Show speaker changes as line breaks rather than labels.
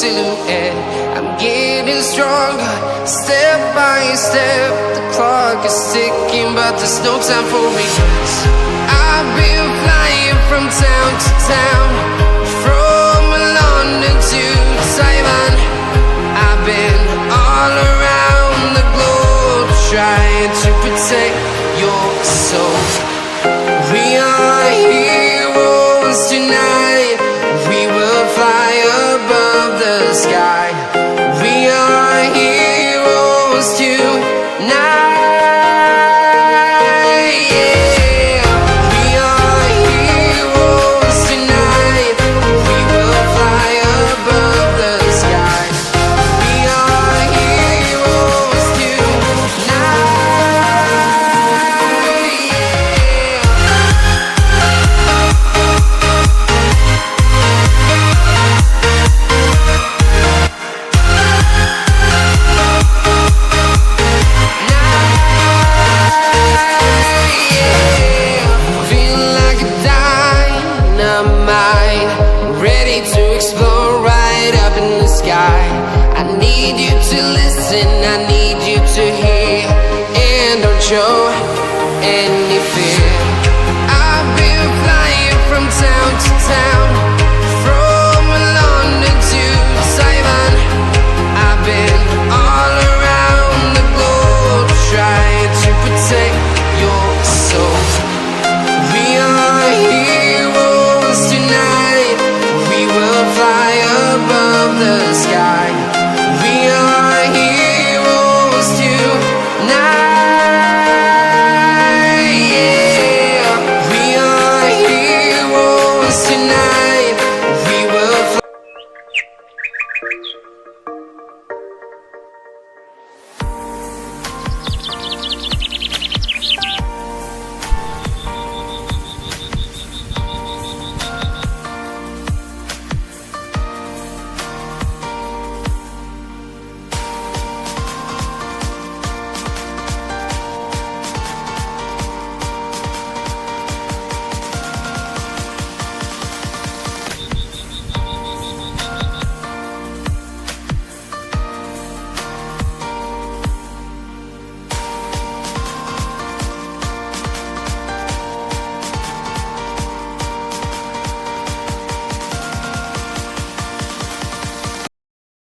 silhouette. I'm getting stronger, step by step. The clock is ticking, but there's no time for regrets. I've been flying from town to town, from London to Taiwan. I've been all around the globe, trying to protect your soul. We are heroes tonight. We will fly above the sky. We are heroes tonight. Yeah. We are heroes tonight. We will fly above the sky. We are heroes tonight. Ready to explore right up in the sky. I need you to listen, I need you to hear, and don't show. And